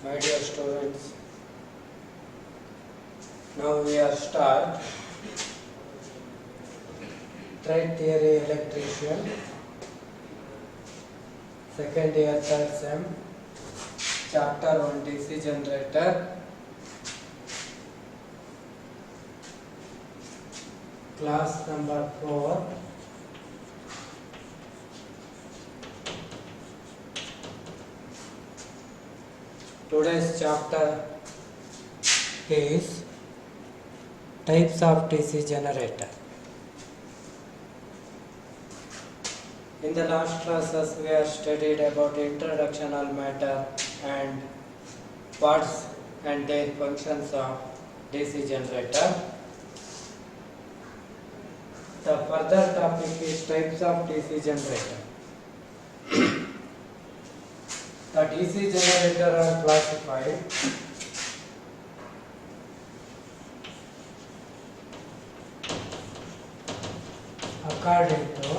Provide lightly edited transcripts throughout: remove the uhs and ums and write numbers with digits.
My dear students, now we are start trade theory electrician, second year third sem, chapter 1 DC generator, class number 4. Today's chapter is types of DC generator. In the last classes we have studied about introductional matter and parts and their functions of DC generator. The further topic is types of DC generator. The DC generator are classified according to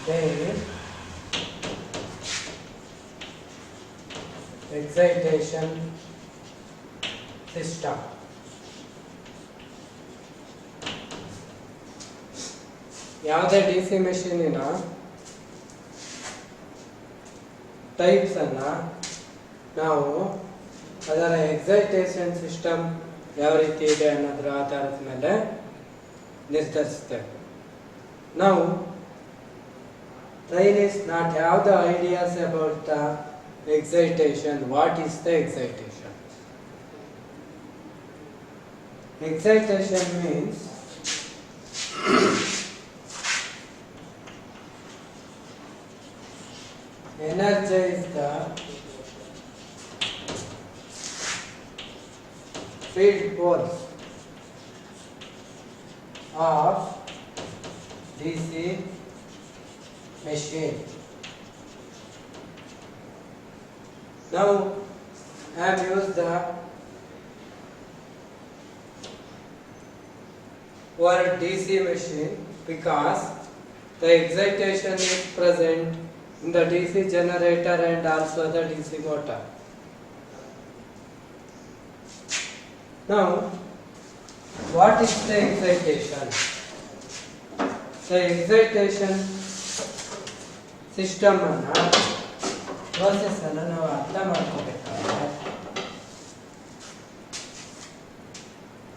their excitation system. ಯಾವುದೇ DC ಮೆಷಿನಿನ types ಅನ್ನ ನಾವು ಅದರ excitation system ಯಾವ ರೀತಿ ಇದೆ ಅನ್ನೋದರ ಆಧಾರದ ಮೇಲೆ ನಿರ್ಧರಿಸ್ತೇವೆ. ನಾವು train is not have the ideas about the excitation. What is the excitation? Excitation means energize the field poles of DC machine. Now I have used the word DC machine because the excitation is present in the DC generator and also the DC motor. Now what is the excitation? The excitation system ಅನ್ನ process ಅನ್ನು ನಾವು ಅರ್ಥ ಮಾಡ್ಕೋಬೇಕಾದ್ರೆ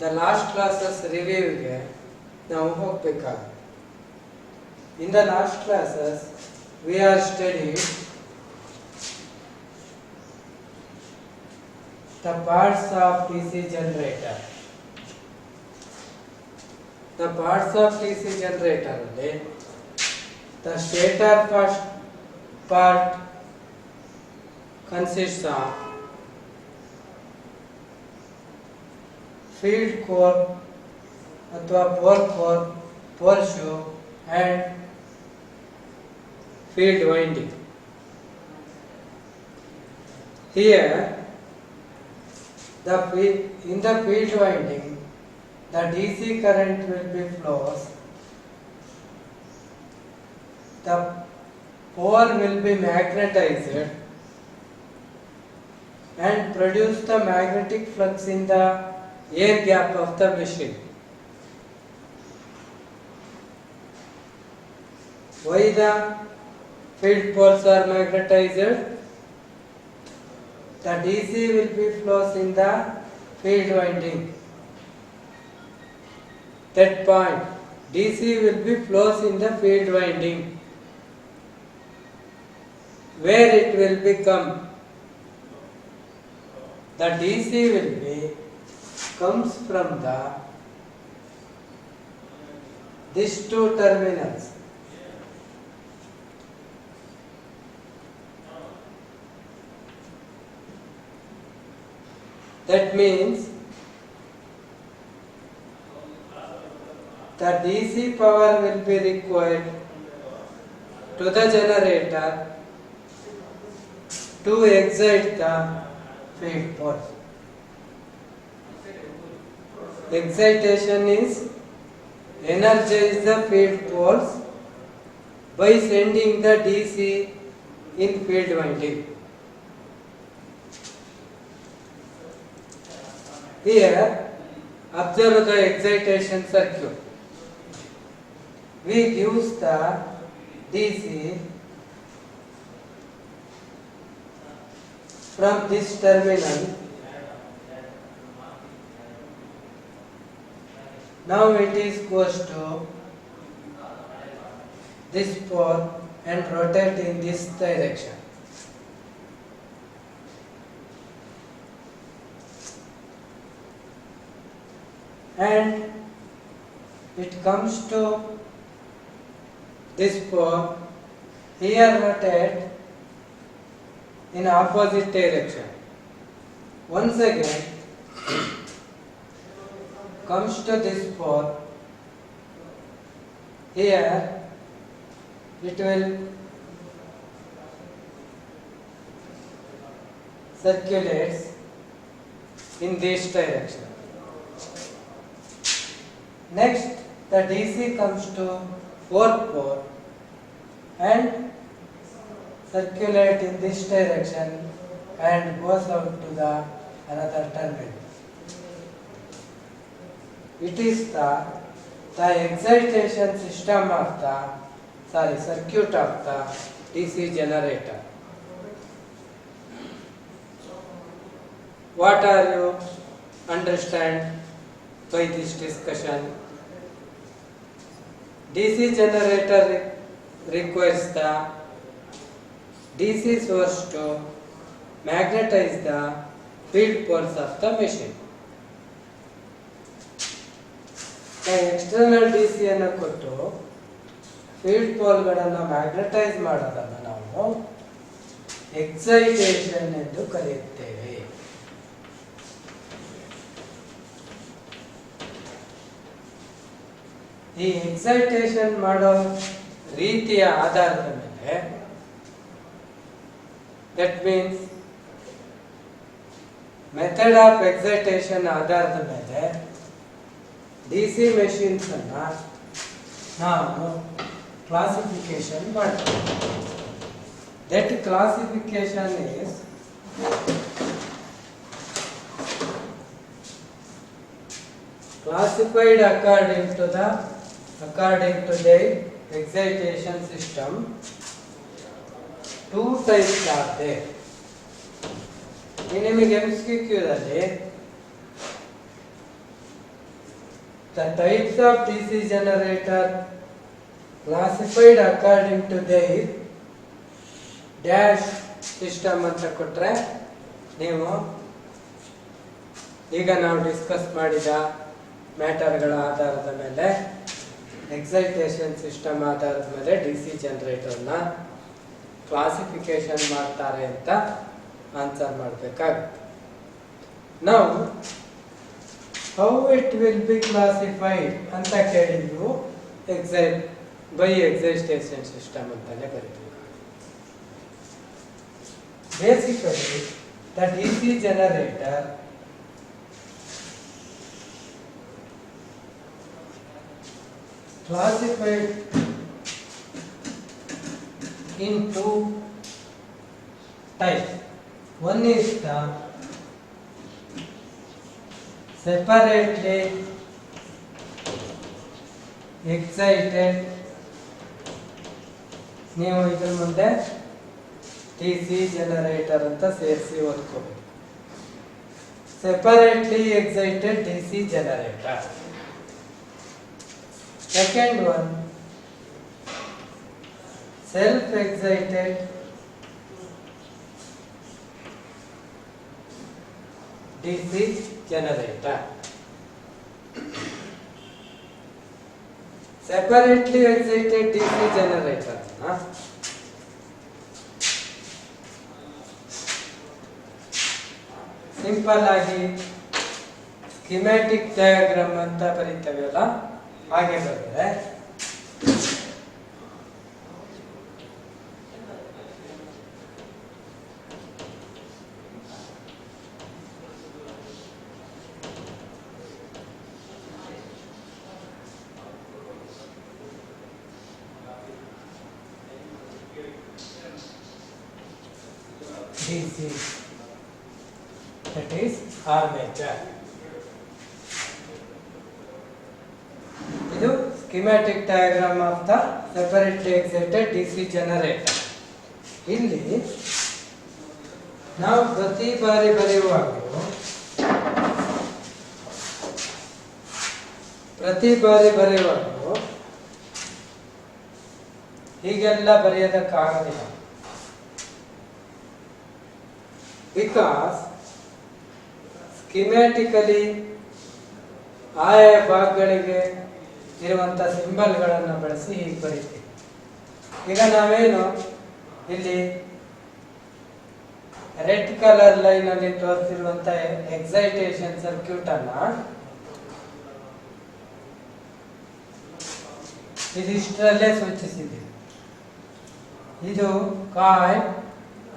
the last classes ರಿವ್ಯೂಗೆ ನಾವು ಹೋಗ್ಬೇಕಾಗುತ್ತೆ. In the last classes we are studied the parts of DC generator. The parts of DC generator ಅಲ್ಲಿ the stator first part consists of field core ಅಥವಾ pole core, pole shoe and field winding. Here in the field winding the DC current will be flows. The pole will be magnetized and produce the magnetic flux in the air gap of the machine. Why the field poles are magnetized? The DC will be flows in the field winding. That point, DC will be flows in the field winding. Where it will become, the DC will be comes from the these two terminals. That means the DC power will be required to the generator to excite the field poles. Excitation is energize the field poles by sending the DC in field winding. Here, observe the excitation circuit. We use the DC from this terminal. Now it is goes to this pole and rotate in this direction. And it comes to this pole, here rotate in opposite direction. Once again comes to this pole, here it will circulates in this direction. Next, the DC comes to fourth pole and circulate in this direction and goes out to the another terminal. It is the excitation system of the circuit of the DC generator. What are you understand by this discussion? DC generator requires the DC source to magnetize the field poles of the machine. The external DC ಅನ್ನು ಕೊಟ್ಟು field ಪೋಲ್ಗಳನ್ನು magnetise ಮಾಡೋದನ್ನು ನಾವು excitation ಎಂದು ಕರೆಯುತ್ತೇವೆ. ಈ excitation ಮಾಡೋ ರೀತಿಯ ಆಧಾರದ ಮೇಲೆ, that means method of excitation ಆಧಾರದ ಮೇಲೆ ಡಿಸಿ ಮೆಷಿನ್ಸ್ ಅನ್ನ ನಾವು ಕ್ಲಾಸಿಫಿಕೇಶನ್ ಮಾಡ್ತೀವಿ. That classification is classified according to the excitation system. Two types are there. ನಿಮಗೆ MCQ ದಲ್ಲಿ the types of DC generator classified according to their dash system ಅಂತ ಕೊಟ್ರೆ, ನೀವು ಈಗ ನಾವು ಡಿಸ್ಕಸ್ ಮಾಡಿದ ಮ್ಯಾಟರ್ಗಳ ಆಧಾರದ ಮೇಲೆ, ಎಕ್ಸೈಟೇಷನ್ ಸಿಸ್ಟಮ್ ಆಧಾರದ ಮೇಲೆ ಡಿಸಿ ಜನರೇಟರ್ನ ಕ್ಲಾಸಿಫಿಕೇಶನ್ ಮಾಡ್ತಾರೆ ಅಂತ ಆನ್ಸರ್ ಮಾಡಬೇಕಾಗುತ್ತೆ. ನಾವು how it will be classified ಅಂತ ಕೇಳಿದ್ವು, ಬೈ ಎಕ್ಸೈಟೇಷನ್ ಸಿಸ್ಟಮ್ ಅಂತಾನೆ ಬರೀತೀವಿ. Basically the DC generator classified in two types. One is the separately excited. ನೀವು ಇದರ ಮುಂದೆ DC ಜನರೇಟರ್ ಅಂತ ಸೇರಿಸಿ ಓದ್ಕೋಬೇಕು. Separately excited DC generator. Second one, self-excited DC generator. Separately excited DC generator simple ಆಗಿ schematic diagram ಅಂತ ಬರೀತೇವಲ್ಲ, ಹಾಗೆ ಬರೆದರೆ DC, that is armature. ಇದು schematic diagram of the separately excited DC generator. ಇಲ್ಲಿ ನಾವು ಪ್ರತಿ ಬಾರಿ ಬರೆಯುವಾಗ ಹೀಗೆಲ್ಲ ಬರೆಯೋದಕ್ಕಾಗೋದಿಲ್ಲ. ಬಿಕಾಸ್ ಸ್ಕಿಮ್ಯಾಟಿಕಲಿ ಆಯಾ ಭಾಗಗಳಿಗೆ ಇರುವಂಥ ಸಿಂಬಲ್ಗಳನ್ನು ಬಳಸಿ ಹೀಗೆ ಬರೀತೀವಿ. ಈಗ ನಾವೇನು ಇಲ್ಲಿ ರೆಡ್ ಕಲರ್ ಲೈನ್ ಅಲ್ಲಿ ತೋರಿಸಿರುವಂತ ಎಕ್ಸೈಟೇಷನ್ ಸರ್ಕ್ಯೂಟ್ ಅನ್ನ ಇದಿಷ್ಟರಲ್ಲೇ ಸೂಚಿಸಿದೆ. ಇದು ಕಾಯಿಲ್,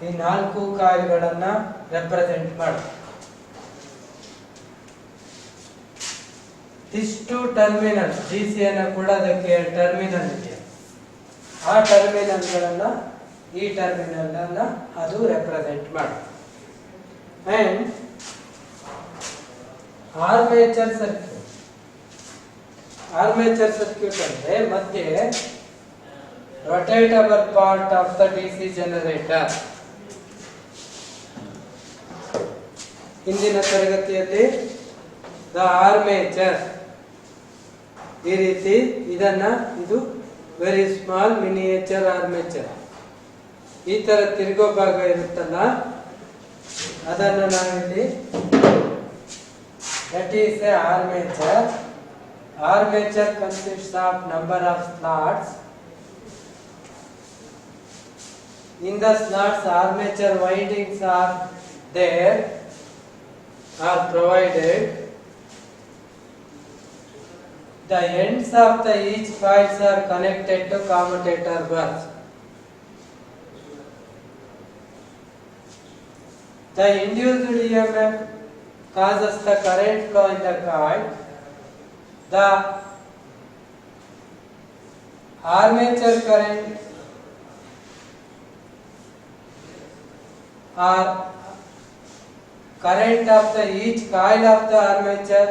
ಈ 4 ಕಾಯಿಲ್ಗಳನ್ನ ರೆಪ್ರೆಸೆಂಟ್ ಮಾಡುತ್ತೆ. ಇಷ್ಟು ಟರ್ಮಿನಲ್ ಡಿಸಿ ಅನ್ನ ಕೂಡ ಅದಕ್ಕೆ ಟರ್ಮಿನಲ್ ಇದೆ. ಆ ಟರ್ಮಿನಲ್ಗಳನ್ನ ಈ ಟರ್ಮಿನಲ್ ಅನ್ನ ಅದು ರೆಪ್ರೆಸೆಂಟ್ ಮಾಡುತ್ತೆ. ಅಂಡ್ ಆರ್ಮೇಚರ್ ಸರ್ಕ್ಯೂಟ್ ಅಂದ್ರೆ ಮಧ್ಯೆ rotatable part of the DC generator. ಇಂದಿನ ತರಗತಿಯಲ್ಲಿ ದ ಆರ್ಮೇಚರ್ ಈ ರೀತಿ ಇದು ವೆರಿ ಸ್ಮಾಲ್ ಮಿನಿಯೇಚರ್ ಆರ್ಮೇಚರ್. ಈ ತರ ತಿರುಗೋ ಭಾಗ ಇರುತ್ತಲ್ಲ ಅದನ್ನು ನಾವಿಲ್ಲಿ that is a armature. Armature consists of number of slots. In the slots armature windings are provided. The ends of each coils are connected to commutator bars. The induced EMF causes the current flow in the coil. The armature current or current of each coil of the armature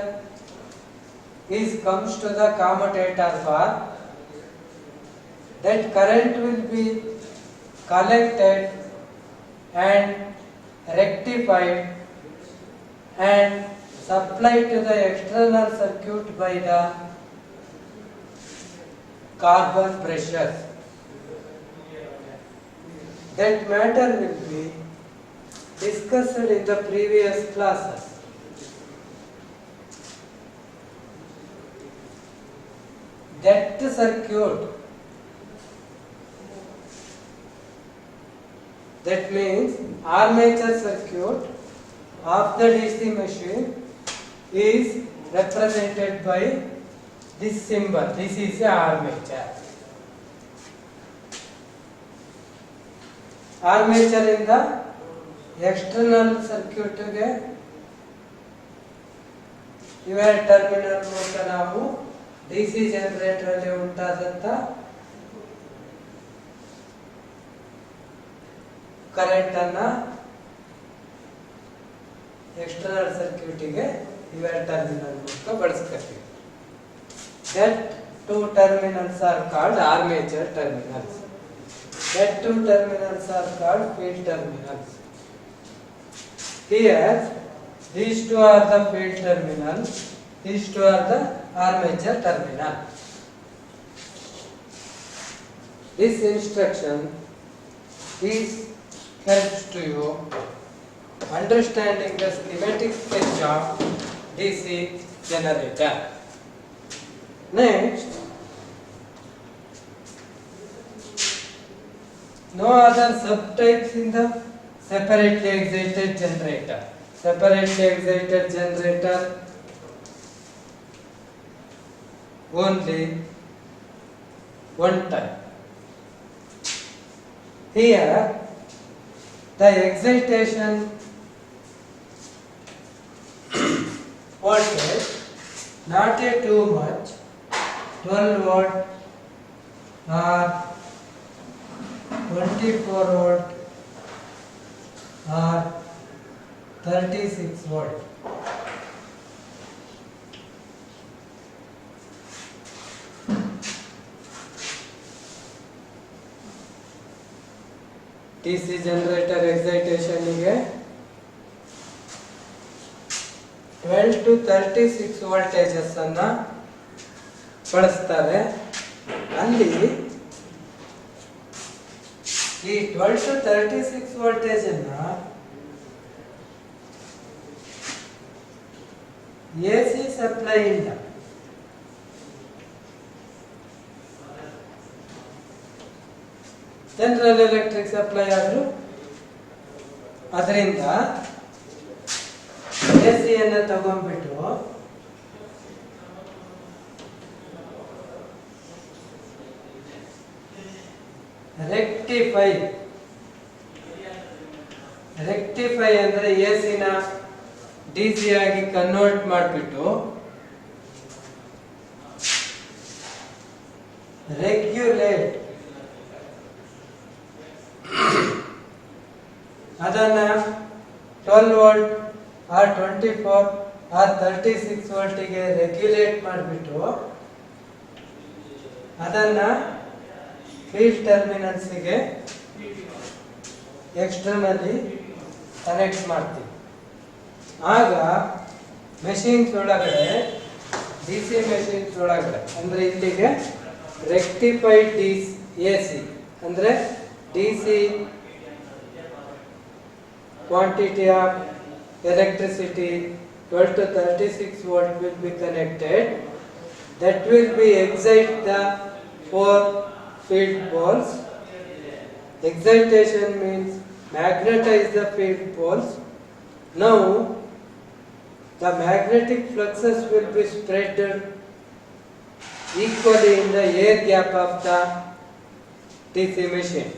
comes to the commutator bar. That current will be collected and rectified and supplied to the external circuit by the carbon brushes. That matter will be discussed in the previous classes. That circuit, that means armature circuit of the DC machine is represented by this symbol. This is the armature. Armature in the external circuit ಗೆ ಇವೆ terminal ಮೂಲಕ ನಾವು DC generator ಅಲ್ಲಿ ಉಂಟಾದಂತ current ಅನ್ನ external circuit ಗೆ ಇವೆ terminal ಮೂಲಕ ಬಳಸ್ತೀವಿ. That two terminals are called armature terminals. That two terminals are called field terminals. Here, these two are the field terminals. These two are the armature terminal. This instruction helps to you understanding the schematic sketch of DC generator. Next, no other subtypes in the separately excited generator. Separately excited generator only one type. Here the excitation voltage not too much, 12 volt or 24 volt or 36 volt. DC generator excitation ಗೆ 12 to 36 voltages ಅನ್ನ ಬಳಸ್ತಾರೆ. ಅಲ್ಲಿ ಈ 12 to 36 voltage ಅನ್ನ AC supply ಇಂದ general electric supply ಆದ್ರೂ ಅದರಿಂದ AC ಅನ್ನ ತಗೊಂಡ್ಬಿಟ್ಟು ರೆಕ್ಟಿಫೈ ಅಂದ್ರೆ AC ನ DC ಆಗಿ ಕನ್ವರ್ಟ್ ಮಾಡಿಬಿಟ್ಟು ರೆಗ್ಯುಲೇಟ್ ಅದನ್ನ 12 ವೋಲ್ಟ್ ಆರ್ 24 ಆರ್ 36 ವೋಲ್ಟಿಗೆ ರೆಗ್ಯುಲೇಟ್ ಮಾಡಿಬಿಟ್ಟು ಅದನ್ನ ಫೀಲ್ಡ್ ಟರ್ಮಿನಲ್ಸ್ಗೆ ಎಕ್ಸ್ಟರ್ನಲಿ ಕನೆಕ್ಟ್ ಮಾಡ್ತೀವಿ. ಆಗ ಮೆಷಿನ್ಸ್ ಒಳಗಡೆ DC ಮೆಷಿನ್ಸ್ ಒಳಗಡೆ ಅಂದ್ರೆ ಇಲ್ಲಿಗೆ ರೆಕ್ಟಿಫೈಡ್ AC ಅಂದ್ರೆ DC quantity of electricity 12 to 36 volt will be connected. That will be excite the 4 field poles. Excitation means magnetize the field poles. Now the magnetic fluxes will be spread equally in the air gap of the DC machine.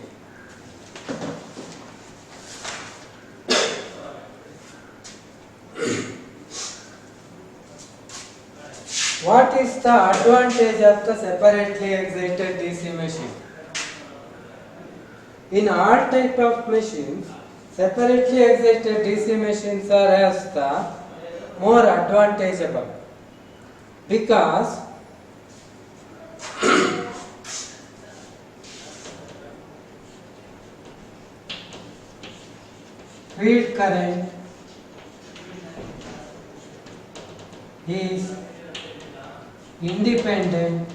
What is the advantage of the separately excited DC machine? In all type of machines, separately excited DC machines are as the more advantageable because field current is independent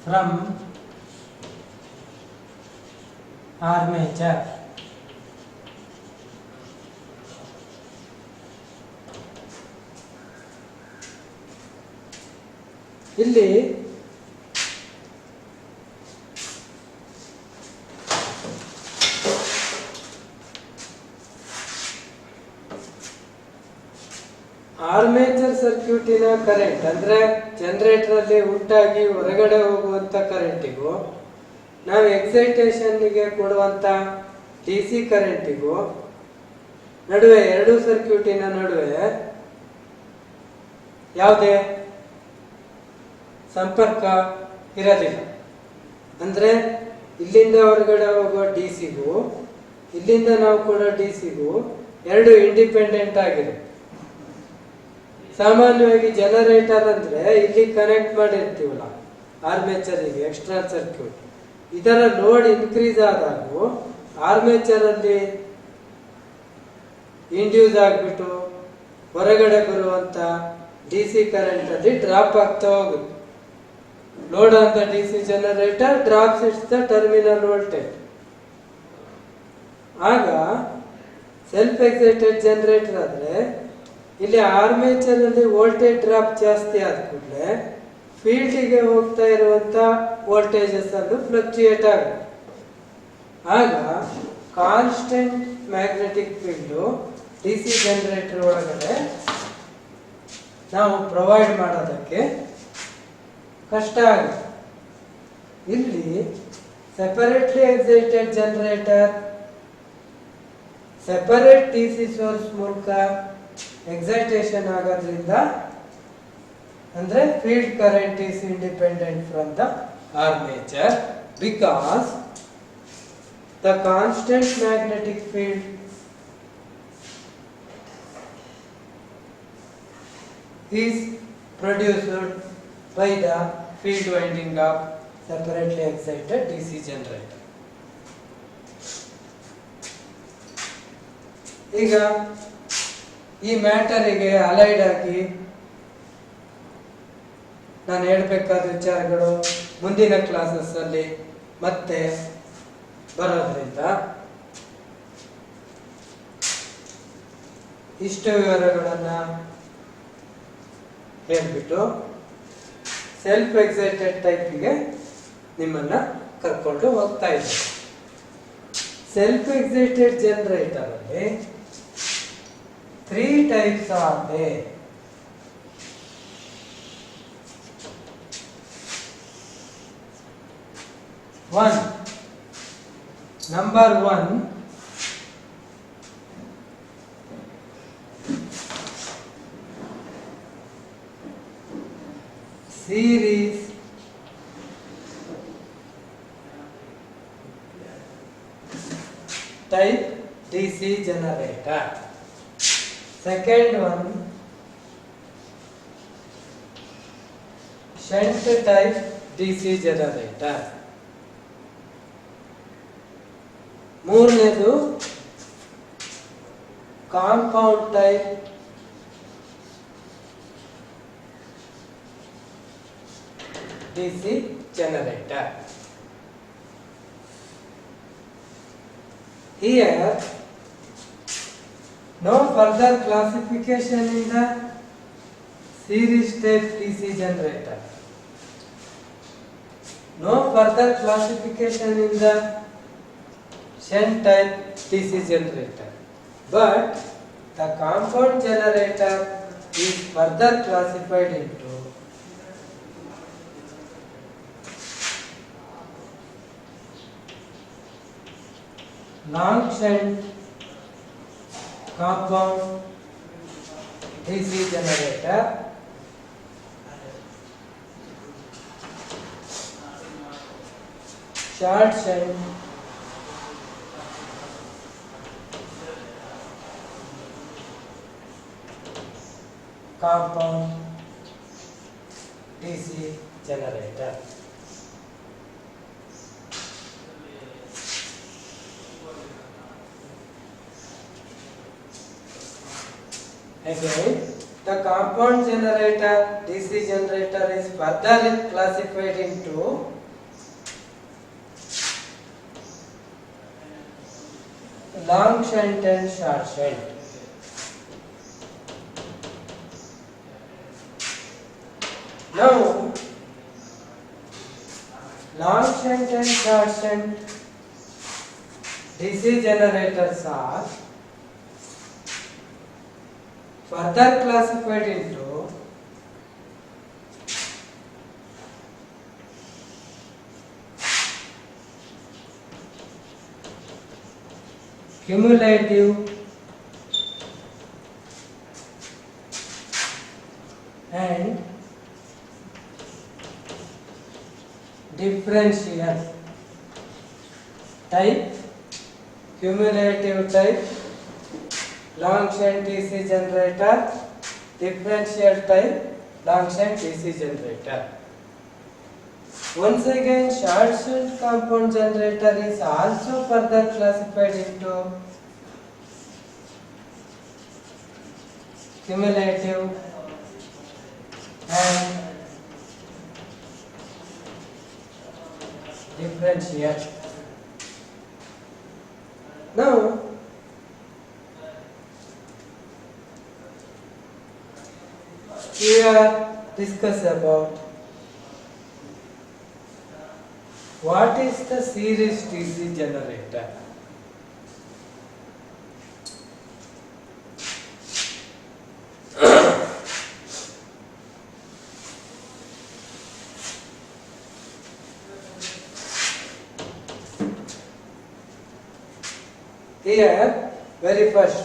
from armature. ಇಲ್ಲಿ armature ಸರ್ಕ್ಯೂಟಿನ current ಅಂದ್ರೆ generator ಅಲ್ಲಿ ಉಂಟಾಗಿ ಹೊರಗಡೆ ಹೋಗುವಂತ ಕರೆಂಟಿಗೂ ನಾವು ಎಕ್ಸೈಟೇಷನ್ಗೆ ಕೊಡುವಂತ DC ಕರೆಂಟಿಗೂ ನಡುವೆ ಎರಡು ಸರ್ಕ್ಯೂಟಿನ ನಡುವೆ ಯಾವುದೇ ಸಂಪರ್ಕ ಇರಲಿಲ್ಲ. ಅಂದ್ರೆ ಇಲ್ಲಿಂದ ಹೊರಗಡೆ ಹೋಗೋ DCಗೂ ಇಲ್ಲಿಂದ ನಾವು ಕೊಡೋ DCಗೂ ಎರಡು ಇಂಡಿಪೆಂಡೆಂಟ್ ಆಗಿದೆ. ಸಾಮಾನ್ಯವಾಗಿ ಜನರೇಟರ್ ಅಂದ್ರೆ ಇಲ್ಲಿ ಕನೆಕ್ಟ್ ಮಾಡಿರ್ತೀವಲ್ಲ ಆರ್ಮೇಚರ್ಗೆ ಎಕ್ಸ್ಟ್ರಾ ಸರ್ಕ್ಯೂಟ್, ಇದರ ಲೋಡ್ ಇನ್ಕ್ರೀಸ್ ಆದಾಗ ಆರ್ಮೇಚರ್ ಅಲ್ಲಿ ಇಂಡ್ಯೂಸ್ ಆಗ್ಬಿಟ್ಟು ಹೊರಗಡೆ ಬರುವಂತ DC ಕರೆಂಟ್ ಅಲ್ಲಿ ಡ್ರಾಪ್ ಆಗ್ತಾ ಹೋಗುತ್ತೆ. Load on the DC generator drops it's the terminal voltage. ಆಗ ಸೆಲ್ಫ್ ಎಕ್ಸೈಟೆಡ್ ಜನರೇಟರ್ ಆದ್ರೆ ಇಲ್ಲಿ ಆರ್ಮೇಚರ್ ಅಲ್ಲಿ ವೋಲ್ಟೇಜ್ ಡ್ರಾಪ್ ಜಾಸ್ತಿ ಆದ ಕೂಡಲೇ ಫೀಲ್ಡ್ಗೆ ಹೋಗ್ತಾ ಇರುವಂತ ವೋಲ್ಟೇಜಸ್ ಅಲ್ಲೂ ಫ್ಲಕ್ಚುಯೇಟ್ ಆಗುತ್ತೆ. ಆಗ constant magnetic field DC generator ಒಳಗಡೆ ನಾವು ಪ್ರೊವೈಡ್ ಮಾಡೋದಕ್ಕೆ ಕಷ್ಟ ಆಗುತ್ತೆ. ಇಲ್ಲಿ separately excited generator separate DC source ಮೂಲಕ ಎಕ್ಸೈಟೇಷನ್ ಆಗೋದ್ರಿಂದ ಅಂದ್ರೆ field current is independent from the armature. because the constant magnetic field is produced by the field winding of separately excited DC generator. ಈಗ ಈ ಮ್ಯಾಟರಿಗೆ allied ಆಗಿ ನಾನು ಹೇಳಬೇಕಾದ ವಿಚಾರಗಳು ಮುಂದಿನ classes ಅಲ್ಲಿ ಮತ್ತೆ ಬರೋದ್ರಿಂದ ಇಷ್ಟು ವಿವರಗಳನ್ನು ಹೇಳ್ಬಿಟ್ಟು ಸೆಲ್ಫ್ ಎಕ್ಸೈಟೆಡ್ ಟೈಪ್ಗೆ ನಿಮ್ಮನ್ನ ಕರ್ಕೊಂಡು ಹೋಗ್ತಾ ಇದ್ದೀನಿ. ಸೆಲ್ಫ್ ಎಕ್ಸೈಟೆಡ್ ಜನರೇಟರ್ ಅಲ್ಲಿ 3 types are there. Number one, series type DC generator. Second one, shunt type DC generator. ಮೂರನೇದು compound type DC generator. Here no further classification in the series type DC generator. No further classification in the shunt type DC generator. But the compound generator is further classified into long shunt compound DC generator, short shunt compound DC generator. Again, the compound generator DC generator is further classified into long shunt and short shunt. Now, long shunt and short shunt DC generators are further classified into cumulative and differential type. Cumulative type long shunt DC generator, differential type long shunt DC generator. Once again, short shunt compound generator is also further classified into cumulative and differential. Now, we are discuss about what is the series DC generator. Here, very first,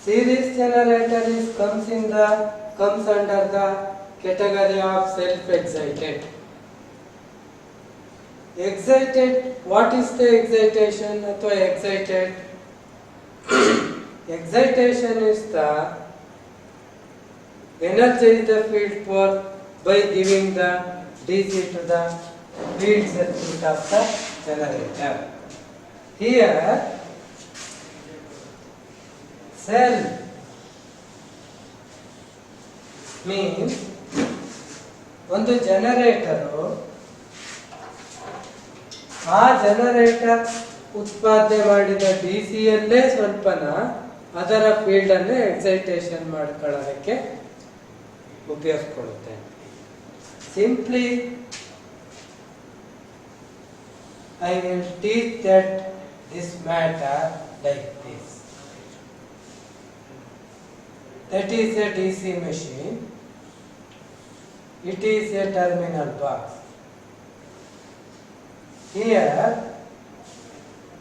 series generator comes under the category of self-excited. excited, what is the excitation ಅಥವಾ excited? Excitation is the energize the field force by giving the DC to the field circuit of the generator. Here cell means ಒಂದು generator ಆ generator ಉತ್ಪಾದನೆ ಮಾಡಿದ ಡಿಸಿಯಲ್ಲೇ ಸ್ವಲ್ಪನ ಅದರ field ಅನ್ನು excitation ಮಾಡ್ಕೊಳ್ಳೋದಕ್ಕೆ ಉಪಯೋಗಿಸ್ಕೊಳ್ಳುತ್ತೆ. Simply I will teach that this matter like this. That is a DC machine. It is a terminal box. Here,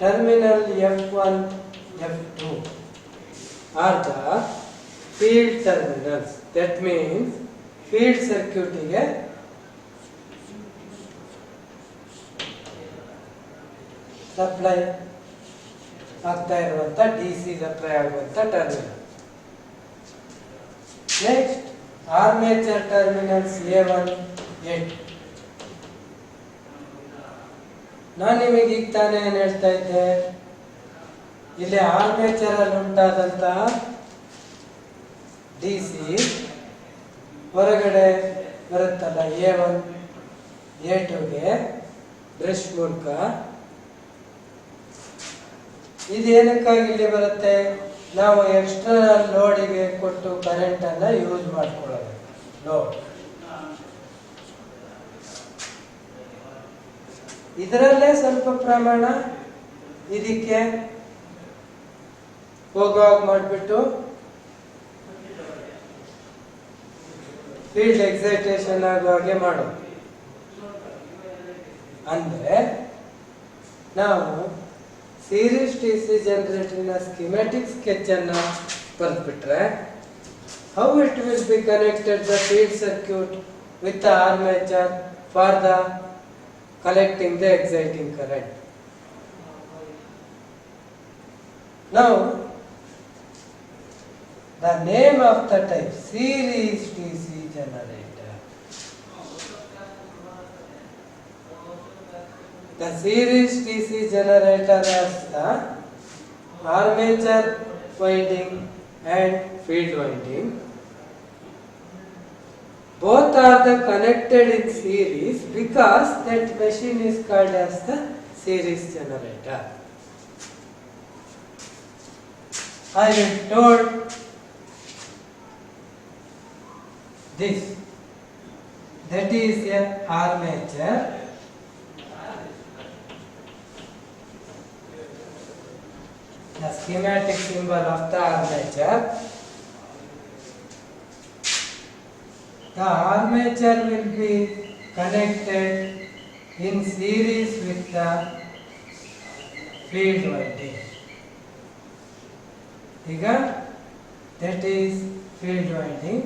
terminal F1, F2 are the field terminals. That means field circuit ಗೆ supply ಆಗ್ತಾ ಇರುವಂತ DC supply ಆಗುವಂತ terminal. Next, armature terminals A1, A2. ನಾನು ನಿಮಗೆ ಈಗ ತಾನೇ ಏನು ಹೇಳ್ತಾ ಇದ್ದೆ, ಇಲ್ಲಿ ಆರ್ಮೇಚರ್ ಅಲ್ಲಿ ಉಂಟಾದಂತಹ DC ಹೊರಗಡೆ ಬರುತ್ತಲ್ಲ A1, A2ಗೆ ಬ್ರಷ್ ಮೂಲಕ. ಇದೇನಕ್ಕಾಗಿ ಇಲ್ಲಿ ಬರುತ್ತೆ? ನಾವು ಎಕ್ಸ್ಟರ್ನಲ್ ಲೋಡಿಗೆ ಕೊಟ್ಟು ಕರೆಂಟ್ ಅನ್ನ ಯೂಸ್ ಮಾಡ್ಕೊಳ್ಳೋದು. ಲೋಡ್ ಇದರಲ್ಲೇ ಸ್ವಲ್ಪ ಪ್ರಮಾಣ ಇದಕ್ಕೆ ಹೋಗುವಾಗ ಮಾಡಿಬಿಟ್ಟು ಫೀಲ್ಡ್ ಎಕ್ಸೈಟೇಷನ್ ಆಗುವಾಗೆ ಮಾಡೋದು. ಅಂದ್ರೆ ನಾವು ಸೀರೀಸ್ DC ಜನರೇಟರ್ನ ಸ್ಕಿಮ್ಯಾಟಿಕ್ ಸ್ಕೆಚ್ ಅನ್ನ ಬರೆದ್ಬಿಟ್ರೆ, how it will be connected the field circuit with the armature for the collecting the exciting current. Now, the name of the type series DC generator. The series DC generator has the armature winding and field winding. Both are the connected in series because that machine is called as the series generator. I have told this, that is a armature. The schematic symbol of the armature. The armature will be connected in series with the field winding. Here, that is field winding.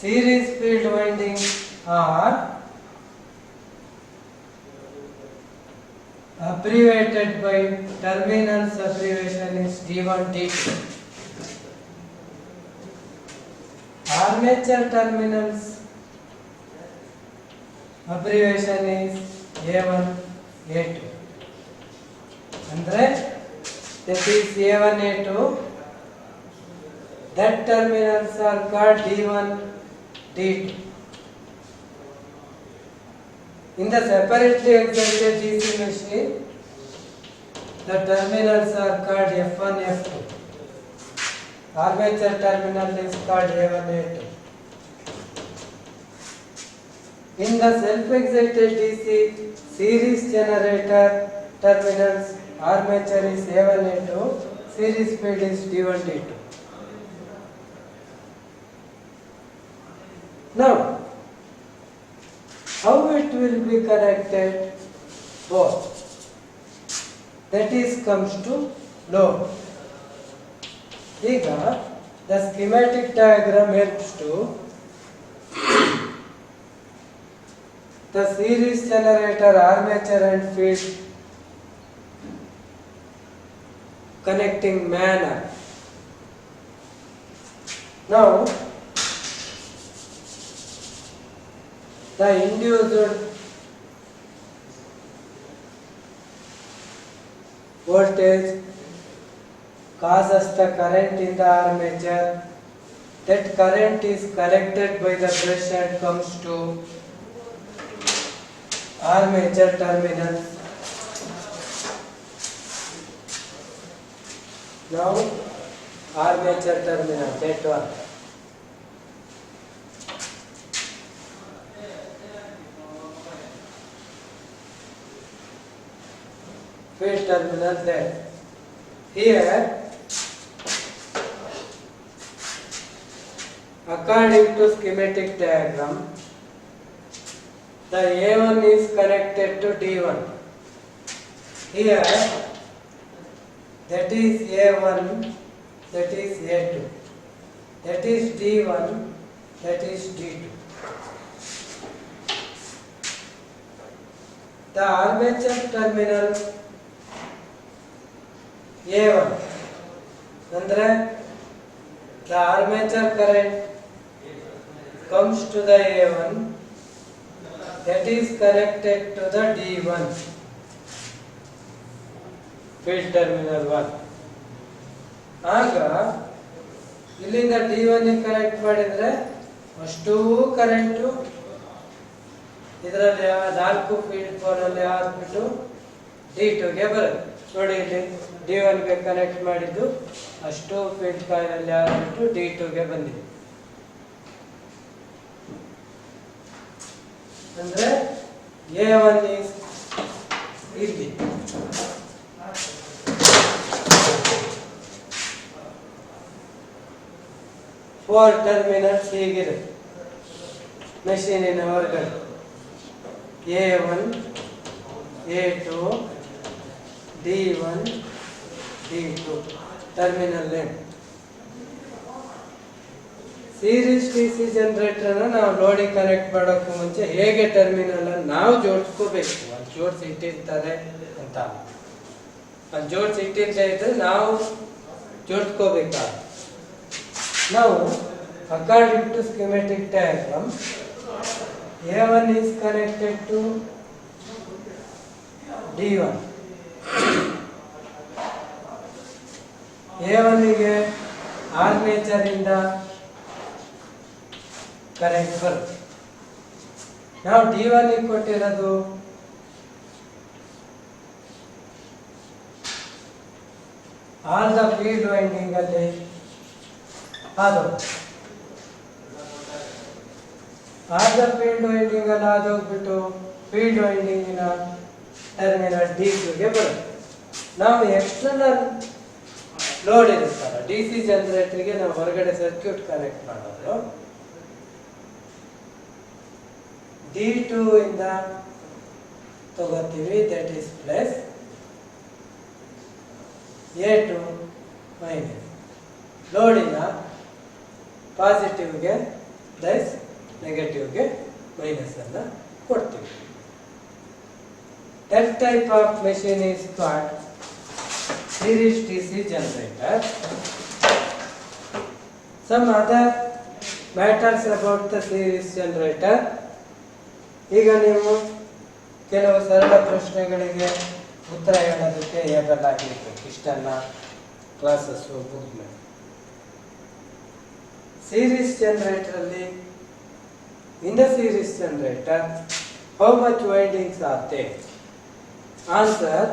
Series field winding are abbreviated by terminals. Abbreviation is D1, D2. Armature terminals abbreviation is A1, A2. Andre that is A1, A2. That terminals are called D1, D2. In the separately excited DC machine, the terminals are called F1, F2. Armature terminal is called A1, A2. In the self-excited DC series generator terminals, armature is A1, A2, series field is D1, D2. Now, how it will be connected? Both. That is comes to load. ಈಗ the schematic diagram helps to the series generator armature and field connecting manner. Now, the induced voltage causes the current in the armature. That current is collected by the brush and comes to armature terminal. Now, armature terminal, that one. Field terminal there. Here, according to schematic diagram, the A1 is connected to D1. Here, that is A1, that is A2, that is D1, that is D2. The armature terminal A1 andre the armature current comes to the A1, that is connected to the D1 field terminal 1. ಆಗ ಇಲ್ಲಿಂದ D1 ಗೆ connect ಮಾಡಿದ್ರೆ ಅಷ್ಟು current ಇದರಲ್ಲಿ 4 field ಫೋನಲ್ಲಿ ಹಾಕ್ಬಿಟ್ಟು D2 ಗೆ ಬರುತ್ತೆ. ನೋಡಿ ಇಲ್ಲಿ D1 ಗೆ ಕನೆಕ್ಟ್ ಮಾಡಿದ್ದು ಅಷ್ಟು ಫೀಲ್ಡ್ ಕಾಯಿಲ್ ಹಾಕ್ಬಿಟ್ಟು D2 ಗೆ ಬಂದಿದೆ. ಅಂದ್ರೆ A1 is ಇಲ್ಲಿ. ಫೋರ್ ಟರ್ಮಿನಲ್ಸ್ ಹೀಗಿದೆ ಮೆಷಿನಿನ ಹೊರಗಡೆ. A1, A2, D1, D2 terminal name. Series DC generator ನಾವು ಲೋಡಿಗೆ ಕನೆಕ್ಟ್ ಮಾಡೋಕ್ಕೂ ಮುಂಚೆ ಹೇಗೆ ಟರ್ಮಿನಲ್ ನಾವು ಜೋಡಿಸ್ಕೋಬೇಕು. ಅಲ್ಲಿ ಜೋಡಿಸಿ ಇಟ್ಟಿರ್ತಾರೆ ಅಂತ, ಅಲ್ಲಿ ಜೋಡಿಸಿ ಇಟ್ಟಿರ್ತಾ ಇದ್ರೆ ನಾವು ಜೋಡಿಸ್ಕೋಬೇಕಾಗ. ನಾವು according to schematic diagram, A1 is connected to D1. A1 ಗೆ ಆರ್ಮೇಚರ್ ಇಂದ ಕರೆಂಟ್ ಬರುತ್ತೆ. ನಾವು D1 ಗೆ ಕೊಟ್ಟಿರೋದು ಆಲ್ ದ ಫೀಲ್ಡ್ ವೈಂಡಿಂಗ್ ಅಲ್ಲಿ ಅದು ಆಲ್ ದ ಫೀಲ್ಡ್ ವೈಂಡಿಂಗ್ ಅಲ್ಲಿ ಆದೋಗ್ಬಿಟ್ಟು ಫೀಲ್ಡ್ ವೈಂಡಿಂಗಿನ ಟರ್ಮಿನಲ್ D2 ಗೆ ಬರುತ್ತೆ. ನಾವು ಎಕ್ಸ್ಟರ್ನಲ್ ಲೋಡ್ ಇರುತ್ತಲ್ಲ ಡಿಸಿ ಜನರೇಟರ್ಗೆ ನಾವು ಹೊರಗಡೆ ಸರ್ಕ್ಯೂಟ್ ಕನೆಕ್ಟ್ ಮಾಡೋದು D2 ಇಂದ ತಗೋತೀವಿ, that is plus, A2 minus. ಲೋಡಿನ ಪಾಸಿಟಿವ್ಗೆ ಪ್ಲಸ್, ನೆಗೆಟಿವ್ಗೆ ಮೈನಸ್ ಅನ್ನ ಕೊಡ್ತೀವಿ. That type of machine is called series DC generator. Some other matters about the series generator. ಈಗ ನೀವು ಕೆಲವು ಸರಳ ಪ್ರಶ್ನೆಗಳಿಗೆ ಉತ್ತರ ಹೇಳೋದಕ್ಕೆ ಏಬಲ್ ಆಗಿರ್ಬೇಕು. ಇಷ್ಟನ್ನ ಕ್ಲಾಸಸ್ ಮುಗಿದ್ಮೇಲೆ ಸೀರೀಸ್ ಜನರೇಟರ್ ಅಲ್ಲಿ, in the series generator, how much windings are there? Answer: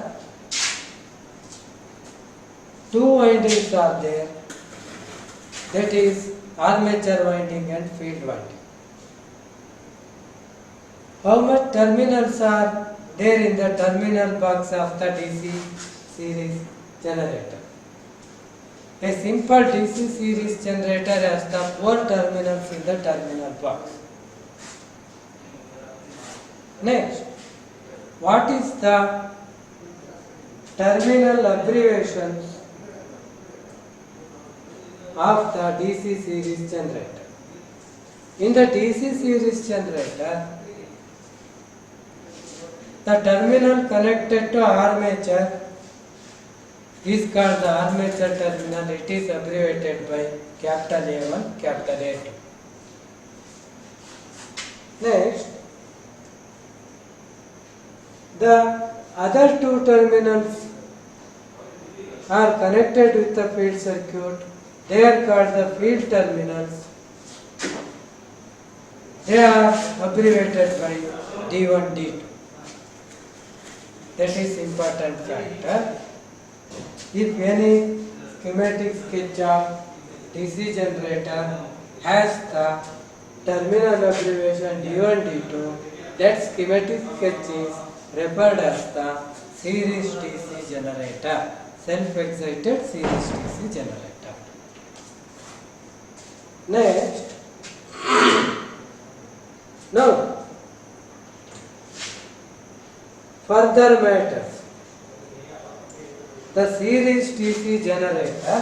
2 windings are there, that is armature winding and field winding. How much terminals are there in the terminal box of the DC series generator? A simple DC series generator has the 4 terminals in the terminal box. Next, what is the terminal abbreviations of the DC series generator? In the DC series generator, The terminal connected to armature is called the armature terminal. It is abbreviated by capital A1, capital A2. Next, the other two terminals are connected with the field circuit. They are called the field terminals. They are abbreviated by D1, D2. That is important factor. If any schematic sketch of DC generator has the terminal abbreviation D1, D2, that schematic sketch is referred as the series DC generator, self-excited series DC generator. Next, now further matters. The series DC generator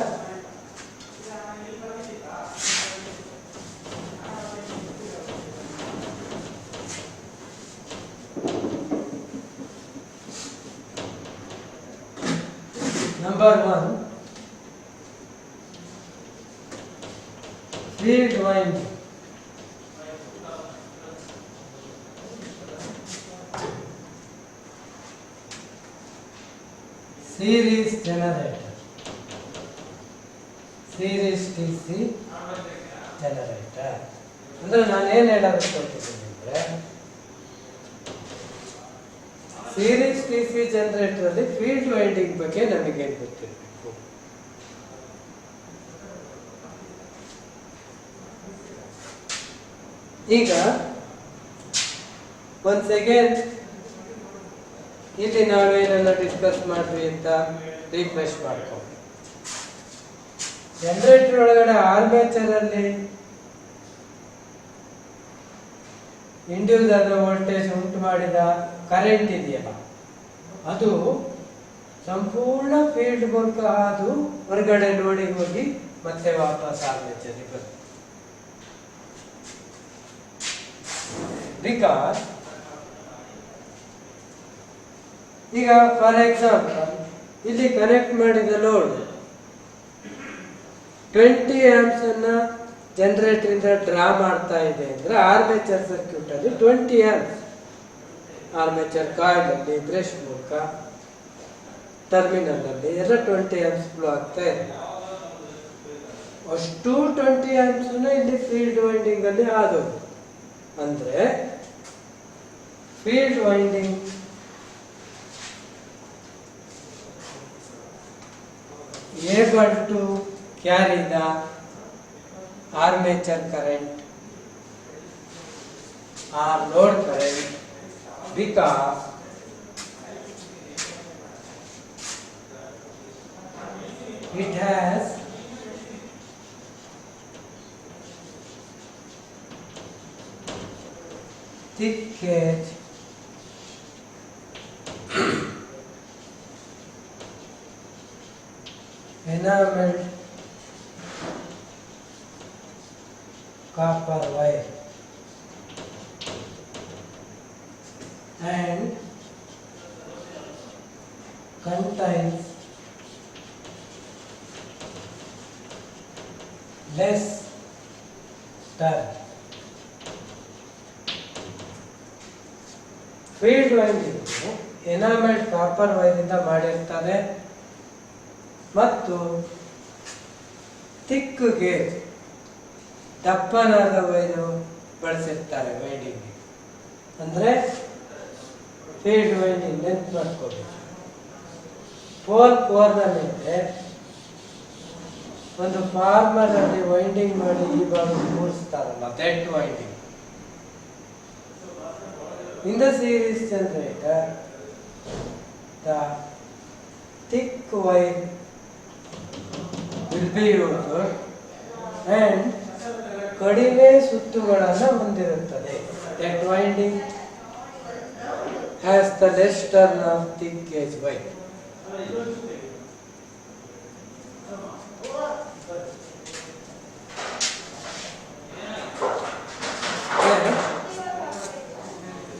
number one, field winding. Series generator, series DC generator. ಅಂದ್ರೆ ನಾನು ಏನು ಹೇಳೋದಕ್ಕೊಳ್ತಿದ್ದೀನಿ ಅಂದರೆ series DC generator ಅಲ್ಲಿ field winding ಬಗ್ಗೆ ನಮಗೆ ಗೊತ್ತಿರಬೇಕು. ಈಗ once again ಇಲ್ಲಿ ನಾವೇನನ್ನ ಡಿಸ್ಕಸ್ ಮಾಡ್ವಿ ಅಂತ ರಿಫ್ರೆಶ್ ಮಾಡ್ಕೊಂಡು, ಜನರೇಟರ್ ಒಳಗಡೆ ಆರ್ಮೇಚರ್ ಅಲ್ಲಿ ಇಂಡ್ಯೂಸ್ ಆದ ವೋಲ್ಟೇಜ್ ಉಂಟು ಮಾಡಿದ ಕರೆಂಟ್ ಇದೆಯಲ್ಲ, ಅದು ಸಂಪೂರ್ಣ ಫೀಲ್ಡ್ ಮೂಲಕ ಹಾದು ಹೊರಗಡೆ ಲೋಡಿಗೆ ಹೋಗಿ ಮತ್ತೆ ವಾಪಸ್ ಆರ್ಮೇಚರ್ಗೆ ಬರುತ್ತೆ. ಬಿಕಾಸ್ ಈಗ ಫಾರ್ ಎಕ್ಸಾಂಪಲ್ ಇಲ್ಲಿ ಕನೆಕ್ಟ್ ಮಾಡಿದ ಲೋಡ್ 20 amps ಅನ್ನ ಜನರೇಟರ್ ಇಂದ ಡ್ರಾ ಮಾಡ್ತಾ ಇದೆ ಅಂದ್ರೆ ಆರ್ಮೇಚರ್ ಸರ್ಕ್ಯೂಟ್ ಅಲ್ಲಿ 20 amps ಆರ್ಮೇಚರ್ ಕಾಯಿಲ್ ಅಲ್ಲಿ ಬ್ರಷ್ ಮೂಲಕ ಟರ್ಮಿನಲ್ ಅಲ್ಲಿ ಎಲ್ಲ 20 amps ಫ್ಲೋ ಆಗ್ತಾ ಇದೆ. ಅಷ್ಟು 20 amps ಇಲ್ಲಿ ಫೀಲ್ಡ್ ವೈಂಡಿಂಗ್ ಅಲ್ಲಿ ಆದವು. ಅಂದ್ರೆ field winding able to carry the armature current or load current because it has thick gauge enameled copper wire and contains less turn. Field winding enamelled copper wire ಇಂದ ಮಾಡಿರ್ತಾರೆ ಮತ್ತು thick gauge ದಪ್ಪನಾದ wire ಬಳಸಿರ್ತಾರೆ winding. ಅಂದ್ರೆ field winding ನೆನ್ಪು ಮಾಡ್ಕೋಬೇಕು. Pole ಕೋರ್ನ ಮೇಲೆ ಒಂದು ಫಾರ್ಮರ್ ಅಲ್ಲಿ ವೈಂಡಿಂಗ್ ಮಾಡಿ ಈ ಭಾಗ ಕೂರಿಸ್ತಾರಲ್ಲ, that winding. In the series generator, the thick wire will be used and ಕಡಿಮೆ ಸುತ್ತುಗಳನ್ನು ಹೊಂದಿರುತ್ತದೆ. That winding has the less turn of thick gauge wire.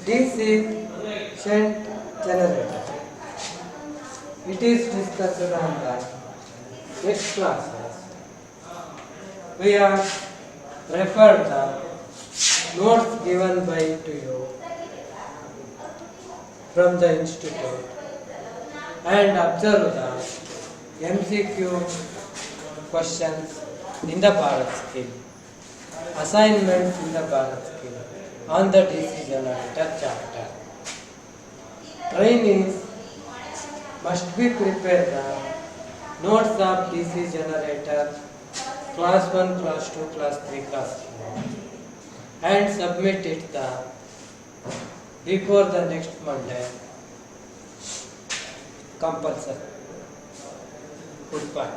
DC shunt It is discussed on the next classes. We have referred the notes given by to you from the institute and observe the MCQ questions in the Bharat skill, assignments in the Bharat skill on the DC generator chapter. Trainees must be prepared the notes of DC generator class 1, class 2, class 3, class 4 and submit it before the next Monday compulsory. Goodbye.